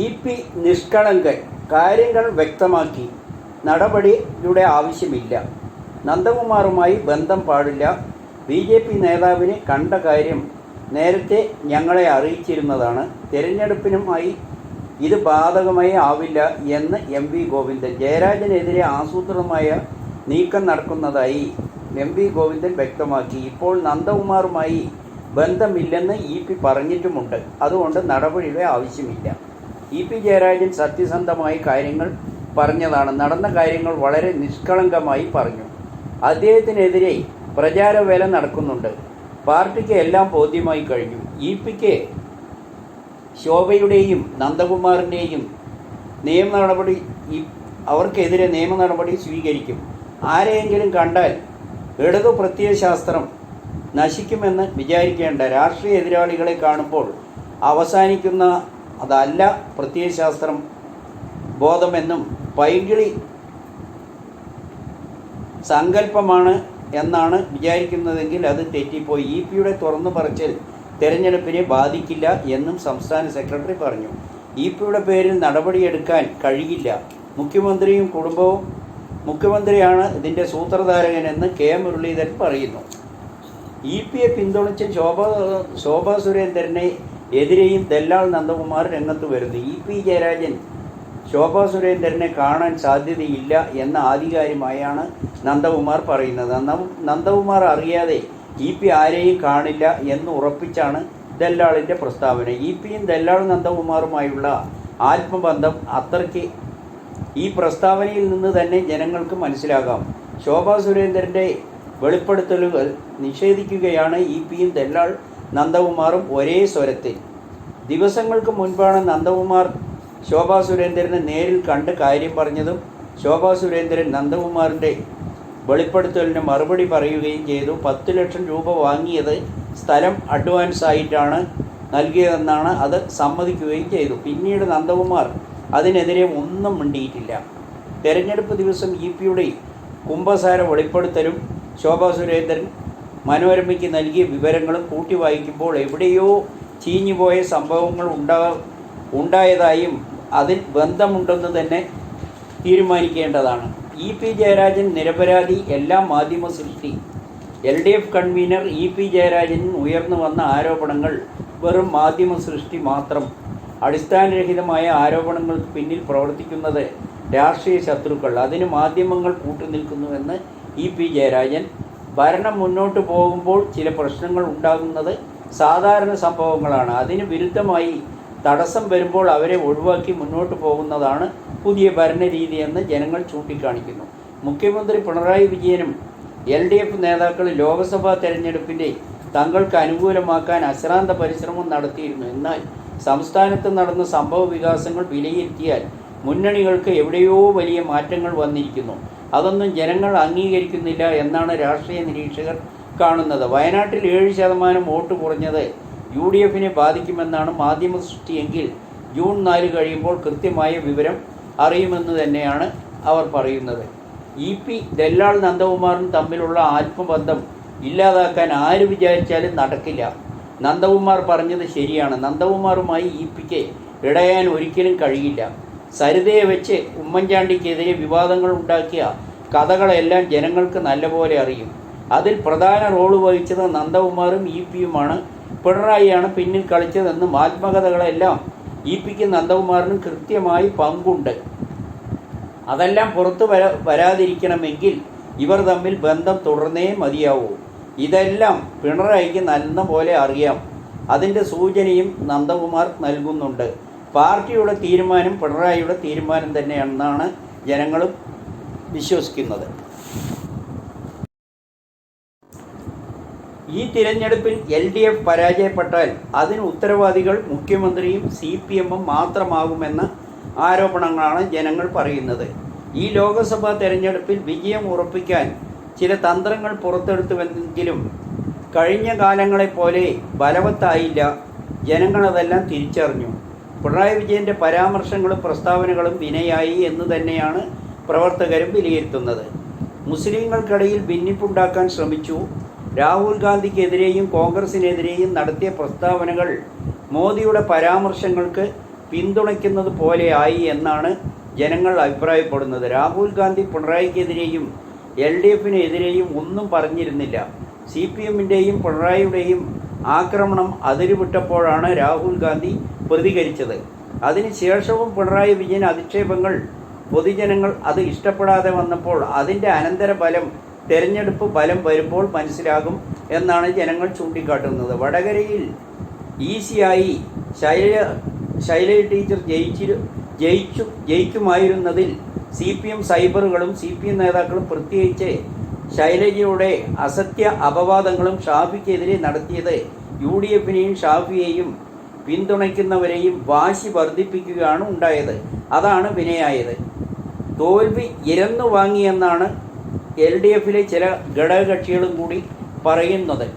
EP. നിഷ്കളങ്കൻ, കാര്യങ്ങൾ വ്യക്തമാക്കി, നടപടിയുടെ ആവശ്യമില്ല, നന്ദകുമാറുമായി ബന്ധം പാടില്ല, ബി.ജെ.പി. നേതാവിനെ കണ്ട കാര്യം നേരത്തെ ഞങ്ങളെ അറിയിച്ചിരുന്നതാണ്, തെരഞ്ഞെടുപ്പിനുമായി ഇത് ബാധകമായി ആവില്ല എന്ന് എം.വി. ഗോവിന്ദൻ. ജയരാജനെതിരെ ആസൂത്രിതമായ നീക്കം നടക്കുന്നതായി എം.വി. ഗോവിന്ദൻ വ്യക്തമാക്കി. ഇപ്പോൾ നന്ദകുമാറുമായി ബന്ധമില്ലെന്ന് ഇ.പി. പറഞ്ഞിട്ടുമുണ്ട്, അതുകൊണ്ട് നടപടിയുടെ ആവശ്യമില്ല. ഇ.പി. ജയരാജൻ സത്യസന്ധമായി കാര്യങ്ങൾ പറഞ്ഞതാണ്, നടന്ന കാര്യങ്ങൾ വളരെ നിഷ്കളങ്കമായി പറഞ്ഞു. അദ്ദേഹത്തിനെതിരെ പ്രചാരവേല നടക്കുന്നുണ്ട്, പാർട്ടിക്ക് എല്ലാം ബോധ്യമായി കഴിഞ്ഞു. ഇ.പി.ക്ക് ശോഭയുടെയും നന്ദകുമാറിൻ്റെയും അവർക്കെതിരെ നിയമ നടപടി സ്വീകരിക്കും. ആരെയെങ്കിലും കണ്ടാൽ ഇടതു പ്രത്യയശാസ്ത്രം നശിക്കുമെന്ന് വിചാരിക്കേണ്ട. രാഷ്ട്രീയ എതിരാളികളെ കാണുമ്പോൾ അവസാനിക്കുന്ന അതല്ല പ്രത്യയശാസ്ത്രം ബോധമെന്നും പൈങ്കിളി സങ്കല്പമാണ് എന്നാണ് വിചാരിക്കുന്നതെങ്കിൽ അത് തെറ്റിപ്പോയി. ഇ.പി.യുടെ തുറന്നു പറച്ചിൽ തെരഞ്ഞെടുപ്പിനെ ബാധിക്കില്ല എന്നും സംസ്ഥാന സെക്രട്ടറി പറഞ്ഞു. ഇ.പി.യുടെ പേരിൽ നടപടിയെടുക്കാൻ കഴിയില്ല, മുഖ്യമന്ത്രിയും കുടുംബവും, മുഖ്യമന്ത്രിയാണ് ഇതിൻ്റെ സൂത്രധാരകനെന്ന് കെ മുരളീധരൻ പറയുന്നു. ഇ.പി.യെ പിന്തുണച്ച് ശോഭാ സുരേന്ദ്രനെ എതിരെയും ദല്ലാൽ നന്ദകുമാർ രംഗത്ത് വരുന്നു. ഇ.പി. ജയരാജൻ ശോഭാ സുരേന്ദ്രനെ കാണാൻ സാധ്യതയില്ല എന്ന ആധികാരികമായാണ് നന്ദകുമാർ പറയുന്നത്. നന്ദകുമാർ അറിയാതെ ഇ.പി. ആരെയും കാണില്ല എന്ന് ഉറപ്പിച്ചാണ് ദല്ലാളിൻ്റെ പ്രസ്താവന. ഇ.പിയും ദല്ലാൾ നന്ദകുമാറുമായുള്ള ആത്മബന്ധം അത്രയ്ക്ക് ഈ പ്രസ്താവനയിൽ നിന്ന് തന്നെ ജനങ്ങൾക്ക് മനസ്സിലാകാം. ശോഭാ സുരേന്ദ്രൻ്റെ വെളിപ്പെടുത്തലുകൾ നിഷേധിക്കുകയാണ് ഇ.പിയും ദല്ലാൾ നന്ദകുമാറും ഒരേ സ്വരത്തിൽ. ദിവസങ്ങൾക്ക് മുൻപാണ് നന്ദകുമാർ ശോഭാ സുരേന്ദ്രനെ നേരിൽ കണ്ട് കാര്യം പറഞ്ഞതും ശോഭാ സുരേന്ദ്രൻ നന്ദകുമാറിൻ്റെ വെളിപ്പെടുത്തലിന് മറുപടി പറയുകയും ചെയ്തു. 10 ലക്ഷം രൂപ വാങ്ങിയത് സ്ഥലം അഡ്വാൻസ് ആയിട്ടാണ് നൽകിയതെന്നാണ് അത് സമ്മതിക്കുകയും ചെയ്തു. പിന്നീട് നന്ദകുമാർ അതിനെതിരെ ഒന്നും മിണ്ടിയിട്ടില്ല. തെരഞ്ഞെടുപ്പ് ദിവസം ഇ.പിയുടെ കുമ്പസാര വെളിപ്പെടുത്തലും ശോഭാ സുരേന്ദ്രൻ മനോരമയ്ക്ക് നൽകിയ വിവരങ്ങളും കൂട്ടി വായിക്കുമ്പോൾ എവിടെയോ ചീഞ്ഞുപോയ സംഭവങ്ങൾ ഉണ്ടായതായും അതിൽ ബന്ധമുണ്ടെന്ന് തന്നെ തീരുമാനിക്കേണ്ടതാണ്. ഇ.പി. ജയരാജൻ നിരപരാധി, എല്ലാം മാധ്യമ സൃഷ്ടി. LDF convener EP. ജയരാജന് ഉയർന്നു വന്ന ആരോപണങ്ങൾ വെറും മാധ്യമ സൃഷ്ടി മാത്രം. അടിസ്ഥാനരഹിതമായ ആരോപണങ്ങൾക്ക് പിന്നിൽ പ്രവർത്തിക്കുന്നത് രാഷ്ട്രീയ ശത്രുക്കൾ, അതിന് മാധ്യമങ്ങൾ കൂട്ടുനിൽക്കുന്നുവെന്ന് ഇ.പി. ജയരാജൻ. ഭരണം മുന്നോട്ട് പോകുമ്പോൾ ചില പ്രശ്നങ്ങൾ ഉണ്ടാകുന്നത് സാധാരണ സംഭവങ്ങളാണ്. അതിന് വിരുദ്ധമായി തടസ്സം വരുമ്പോൾ അവരെ ഒഴിവാക്കി മുന്നോട്ട് പോകുന്നതാണ് പുതിയ ഭരണരീതിയെന്ന് ജനങ്ങൾ ചൂണ്ടിക്കാണിക്കുന്നു. മുഖ്യമന്ത്രി പിണറായി വിജയനും LDF നേതാക്കൾ ലോക്സഭാ തെരഞ്ഞെടുപ്പിൻ്റെ തങ്ങൾക്ക് അനുകൂലമാക്കാൻ അശ്രാന്ത പരിശ്രമം നടത്തിയിരുന്നു. എന്നാൽ സംസ്ഥാനത്ത് നടന്ന സംഭവ വികാസങ്ങൾ വിലയിരുത്തിയാൽ മുന്നണികൾക്ക് എവിടെയോ വലിയ മാറ്റങ്ങൾ വന്നിരിക്കുന്നു. അതൊന്നും ജനങ്ങൾ അംഗീകരിക്കുന്നില്ല എന്നാണ് രാഷ്ട്രീയ നിരീക്ഷകർ കാണുന്നത്. വയനാട്ടിൽ 7% വോട്ട് കുറഞ്ഞത് UDFനെ ബാധിക്കുമെന്നാണ് മാധ്യമ സൃഷ്ടിയെങ്കിൽ ജൂൺ 4 കഴിയുമ്പോൾ കൃത്യമായ വിവരം അറിയുമെന്ന് തന്നെയാണ് അവർ പറയുന്നത്. ഇ.പി. ദല്ലാൾ നന്ദകുമാറും തമ്മിലുള്ള ആത്മബന്ധം ഇല്ലാതാക്കാൻ ആര് വിചാരിച്ചാലും നടക്കില്ല. നന്ദകുമാർ പറഞ്ഞത് ശരിയാണ്. നന്ദകുമാറുമായി ഇ.പിക്ക് ഇടയാൻ ഒരിക്കലും കഴിയില്ല. സരിതയെ വെച്ച് ഉമ്മൻചാണ്ടിക്കെതിരെ വിവാദങ്ങൾ ഉണ്ടാക്കിയ കഥകളെല്ലാം ജനങ്ങൾക്ക് നല്ലപോലെ അറിയും. അതിൽ പ്രധാന റോള് വഹിച്ചത് നന്ദകുമാറും ഇ.പിയുമാണ്. പിണറായിയാണ് പിന്നിൽ കളിച്ചതെന്നും ആത്മകഥകളെല്ലാം ഇ.പിക്ക് നന്ദകുമാറിനും കൃത്യമായി പങ്കുണ്ട്. അതെല്ലാം പുറത്തു വരാതിരിക്കണമെങ്കിൽ ഇവർ തമ്മിൽ ബന്ധം തുടർന്നേ മതിയാവൂ. ഇതെല്ലാം പിണറായിക്ക് നല്ല പോലെ അറിയാം. അതിൻ്റെ സൂചനയും നന്ദകുമാർ നൽകുന്നുണ്ട്. പാർട്ടിയുടെ തീരുമാനം പിണറായിയുടെ തീരുമാനം തന്നെയാണെന്നാണ് ജനങ്ങളും വിശ്വസിക്കുന്നത്. ഈ തിരഞ്ഞെടുപ്പിൽ LDF പരാജയപ്പെട്ടാൽ അതിന് ഉത്തരവാദികൾ മുഖ്യമന്ത്രിയും CPMഉം മാത്രമാകുമെന്ന ആരോപണങ്ങളാണ് ജനങ്ങൾ പറയുന്നത്. ഈ ലോക്സഭാ തെരഞ്ഞെടുപ്പിൽ വിജയം ഉറപ്പിക്കാൻ ചില തന്ത്രങ്ങൾ പുറത്തെടുത്തുവെങ്കിലും കഴിഞ്ഞ കാലങ്ങളെപ്പോലെ ബലവത്തായില്ല. ജനങ്ങളതെല്ലാം തിരിച്ചറിഞ്ഞു. പിണറായി വിജയൻ്റെ പരാമർശങ്ങളും പ്രസ്താവനകളും വിനയായി എന്ന് തന്നെയാണ് പ്രവർത്തകരും വിലയിരുത്തുന്നത്. മുസ്ലിങ്ങൾക്കിടയിൽ ഭിന്നിപ്പുണ്ടാക്കാൻ ശ്രമിച്ചു. രാഹുൽ ഗാന്ധിക്കെതിരെയും കോൺഗ്രസിനെതിരെയും നടത്തിയ പ്രസ്താവനകൾ മോദിയുടെ പരാമർശങ്ങൾക്ക് പിന്തുണയ്ക്കുന്നത് പോലെയായി എന്നാണ് ജനങ്ങൾ അഭിപ്രായപ്പെടുന്നത്. രാഹുൽ ഗാന്ധി പിണറായിക്കെതിരെയും LDFിനെതിരെയും ഒന്നും പറഞ്ഞിരുന്നില്ല. CPMൻ്റെയും പിണറായിയുടെയും ആക്രമണം അതിരുവിട്ടപ്പോഴാണ് രാഹുൽ ഗാന്ധി പ്രതികരിച്ചത്. അതിനുശേഷവും പിണറായി വിജയൻ അധിക്ഷേപങ്ങൾ പൊതുജനങ്ങൾ അത് ഇഷ്ടപ്പെടാതെ വന്നപ്പോൾ അതിൻ്റെ അനന്തരഫലം തെരഞ്ഞെടുപ്പ് ഫലം വരുമ്പോൾ മനസ്സിലാകും എന്നാണ് ജനങ്ങൾ ചൂണ്ടിക്കാട്ടുന്നത്. വടകരയിൽ ഈസിയായി ശൈലജ ടീച്ചർ ജയിക്കുമായിരുന്നതിൽ CPM സൈബറുകളും CPM നേതാക്കളും പ്രത്യേകിച്ച് ശൈലജയുടെ അസത്യ അപവാദങ്ങളും ഷാഫിക്കെതിരെ നടത്തിയത് UDFനെയും ഷാഫിയെയും പിന്തുണയ്ക്കുന്നവരെയും വാശി വർദ്ധിപ്പിക്കുകയാണ് ഉണ്ടായത്. അതാണ് വിനയായത്. തോൽവി ഇരന്നു വാങ്ങിയെന്നാണ് LDFിലെ ചില ഘടകകക്ഷികളും കൂടി പറയുന്നത്.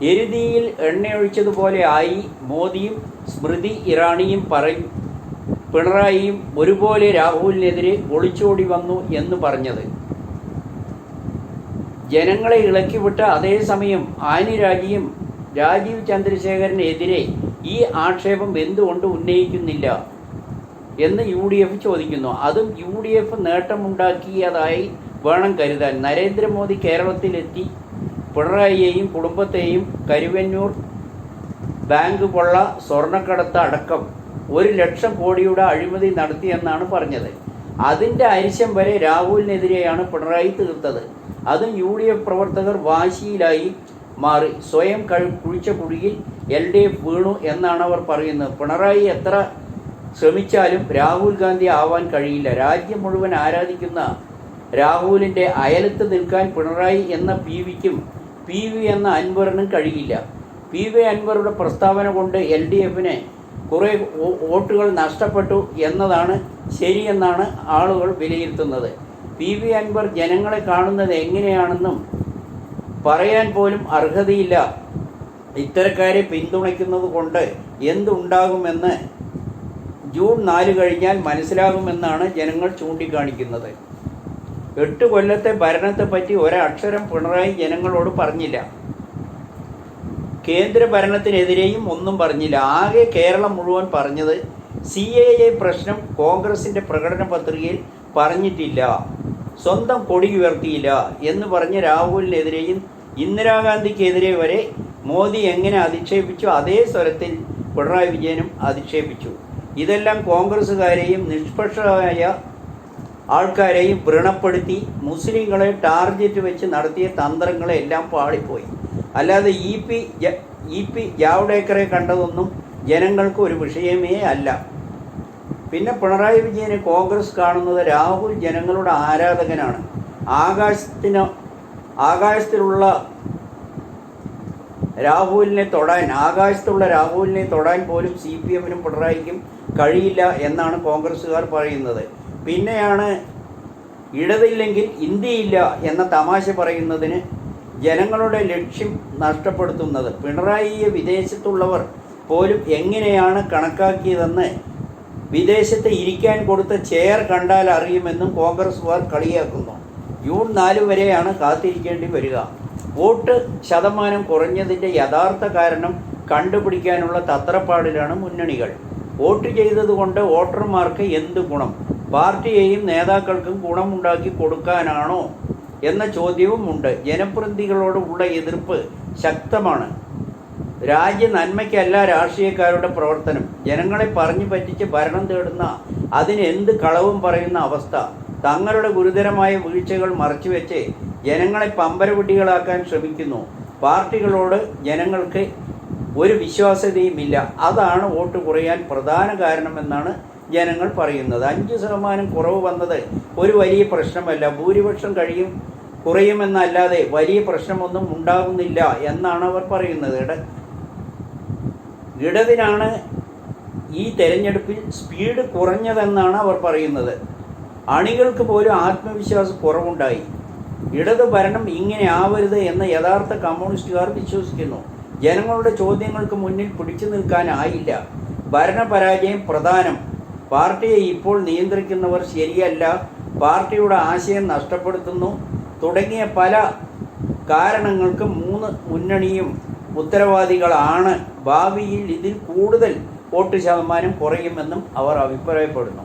എരുതിയിൽ എണ്ണയൊഴിച്ചതുപോലെ ആയി മോദിയും സ്മൃതി ഇറാനിയും പിണറായിയും ഒരുപോലെ രാഹുലിനെതിരെ ഒളിച്ചോടി വന്നു എന്ന് പറഞ്ഞത്. ജനങ്ങളെ ഇളക്കിവിട്ട അതേസമയം ആനി രാജിയും രാജീവ് ചന്ദ്രശേഖരനെതിരെ ഈ ആക്ഷേപം എന്തുകൊണ്ട് ഉന്നയിക്കുന്നില്ല എന്ന് UDF ചോദിക്കുന്നു. അതും UDF നേട്ടമുണ്ടാക്കിയതായി വേണം കരുതാൻ. നരേന്ദ്രമോദി കേരളത്തിലെത്തി പിണറായിയെയും കുടുംബത്തെയും കരുവന്നൂർ ബാങ്ക് കൊള്ള, സ്വർണ്ണക്കടത്ത് അടക്കം 1,00,000 കോടിയുടെ അഴിമതി നടത്തിയെന്നാണ് പറഞ്ഞത്. അതിൻ്റെ അരിശം വരെ രാഹുലിനെതിരെയാണ് പിണറായി തീർത്തത്. അതും UDF പ്രവർത്തകർ വാശിയിലായി മാറി. സ്വയം കുഴിച്ച കുഴിയിൽ LDF വീണു എന്നാണ് അവർ പറയുന്നത്. പിണറായി എത്ര ശ്രമിച്ചാലും രാഹുൽ ഗാന്ധി ആവാൻ കഴിയില്ല. രാജ്യം മുഴുവൻ ആരാധിക്കുന്ന രാഹുലിൻ്റെ അയലത്ത് നിൽക്കാൻ പിണറായി എന്ന PVക്കും PV എന്ന അൻവറിനും കഴിയില്ല. PV അൻവറുടെ പ്രസ്താവന കൊണ്ട് LDFന് കുറേ വോട്ടുകൾ നഷ്ടപ്പെട്ടു എന്നതാണ് ശരിയെന്നാണ് ആളുകൾ വിലയിരുത്തുന്നത്. PV അൻവർ ജനങ്ങളെ കാണുന്നത് എങ്ങനെയാണെന്നും പറയാൻ പോലും അർഹതയില്ല. ഇത്തരക്കാരെ പിന്തുണയ്ക്കുന്നത് കൊണ്ട് എന്തുണ്ടാകുമെന്ന് ജൂൺ 4 കഴിഞ്ഞാൽ മനസ്സിലാകുമെന്നാണ് ജനങ്ങൾ ചൂണ്ടിക്കാണിക്കുന്നത്. 8 കൊല്ലത്തെ ഭരണത്തെപ്പറ്റി ഒരക്ഷരം പിണറായി ജനങ്ങളോട് പറഞ്ഞില്ല. കേന്ദ്ര ഭരണത്തിനെതിരെയും ഒന്നും പറഞ്ഞില്ല. ആകെ കേരളം മുഴുവൻ പറഞ്ഞത് CAA പ്രശ്നം കോൺഗ്രസിൻ്റെ പ്രകടന പത്രികയിൽ പറഞ്ഞിട്ടില്ല, സ്വന്തം കൊടി ഉയർത്തിയില്ല എന്ന് പറഞ്ഞ് രാഹുലിനെതിരെയും ഇന്ദിരാഗാന്ധിക്കെതിരെ വരെ മോദി എങ്ങനെ അധിക്ഷേപിച്ചു അതേ സ്വരത്തിൽ പിണറായി വിജയനും അധിക്ഷേപിച്ചു. ഇതെല്ലാം കോൺഗ്രസ്സുകാരെയും നിഷ്പക്ഷമായ ആൾക്കാരെയും വ്രണപ്പെടുത്തി മുസ്ലിങ്ങളെ ടാർഗറ്റ് വെച്ച് നടത്തിയ തന്ത്രങ്ങളെല്ലാം പാളിപ്പോയി. അല്ലാതെ EP ജാവ്ദേക്കറെ കണ്ടതൊന്നും ജനങ്ങൾക്ക് ഒരു വിഷയമേ അല്ല. പിന്നെ പിണറായി വിജയനെ കോൺഗ്രസ് കാണുന്നത് രാഹുൽ ജനങ്ങളുടെ ആരാധകനാണ്. ആകാശത്തുള്ള രാഹുലിനെ തൊടാൻ പോലും CPMനും പിണറായിക്കും കഴിയില്ല എന്നാണ് കോൺഗ്രസ്സുകാർ പറയുന്നത്. പിന്നെയാണ് ഇടതില്ലെങ്കിൽ ഇന്ത്യയില്ല എന്ന തമാശ പറയുന്നതിന് ജനങ്ങളുടെ ലക്ഷ്യം നഷ്ടപ്പെടുത്തുന്നത്. പിണറായിയെ വിദേശത്തുള്ളവർ പോലും എങ്ങനെയാണ് കണക്കാക്കിയതെന്ന് വിദേശത്ത് ഇരിക്കാൻ കൊടുത്ത ചെയർ കണ്ടാൽ അറിയുമെന്നും കോൺഗ്രസ്സുകാർ കളിയാക്കുന്നു. ജൂൺ 4 വരെയാണ് കാത്തിരിക്കേണ്ടി വരിക. വോട്ട് ശതമാനം കുറഞ്ഞതിൻ്റെ യഥാർത്ഥ കാരണം കണ്ടുപിടിക്കാനുള്ള തത്രപ്പാടിലാണ് മുന്നണികൾ. വോട്ട് ചെയ്തതുകൊണ്ട് വോട്ടർമാർക്ക് എന്ത് ഗുണം? പാർട്ടിയെയും നേതാക്കൾക്കും ഗുണമുണ്ടാക്കി കൊടുക്കാനാണോ എന്ന ചോദ്യവും ഉണ്ട്. ജനപ്രതിനിധികളോടുള്ള എതിർപ്പ് ശക്തമാണ്. രാജ്യ നന്മയ്ക്കല്ല രാഷ്ട്രീയക്കാരുടെ പ്രവർത്തനം. ജനങ്ങളെ പറഞ്ഞു പറ്റിച്ച് ഭരണം തേടുന്ന അതിന് എന്ത് കളവും പറയുന്ന അവസ്ഥ. തങ്ങളുടെ ഗുരുതരമായ വീഴ്ചകൾ മറച്ചുവെച്ച് ജനങ്ങളെ പമ്പരകുട്ടികളാക്കാൻ ശ്രമിക്കുന്നു. പാർട്ടികളോട് ജനങ്ങൾക്ക് ഒരു വിശ്വാസ്യതയുമില്ല. അതാണ് വോട്ട് കുറയാൻ പ്രധാന കാരണമെന്നാണ് ജനങ്ങൾ പറയുന്നത്. 5% കുറവ് വന്നത് ഒരു വലിയ പ്രശ്നമല്ല. ഭൂരിപക്ഷം കുറയുമെന്നല്ലാതെ വലിയ പ്രശ്നമൊന്നും ഉണ്ടാകുന്നില്ല എന്നാണ് അവർ പറയുന്നത്. ഇടതിനാണ് ഈ തെരഞ്ഞെടുപ്പിൽ സ്പീഡ് കുറഞ്ഞതെന്നാണ് അവർ പറയുന്നത്. അണികൾക്ക് പോലും ആത്മവിശ്വാസ കുറവുണ്ടായി. ഇടത് ഭരണം ഇങ്ങനെ ആവരുത് എന്ന് യഥാർത്ഥ കമ്മ്യൂണിസ്റ്റുകാർ വിശ്വസിക്കുന്നു. ജനങ്ങളുടെ ചോദ്യങ്ങൾക്ക് മുന്നിൽ പിടിച്ചു നിൽക്കാനായില്ല. ഭരണപരാജയം പ്രധാനം. പാർട്ടിയെ ഇപ്പോൾ നിയന്ത്രിക്കുന്നവർ ശരിയല്ല, പാർട്ടിയുടെ ആശയം നഷ്ടപ്പെടുത്തുന്നു തുടങ്ങിയ പല കാരണങ്ങൾക്ക് 3 മുന്നണിയും ഉത്തരവാദികളാണ്. ഭാവിയിൽ ഇതിൽ കൂടുതൽ വോട്ട് ശതമാനം കുറയുമെന്നും അവർ അഭിപ്രായപ്പെടുന്നു.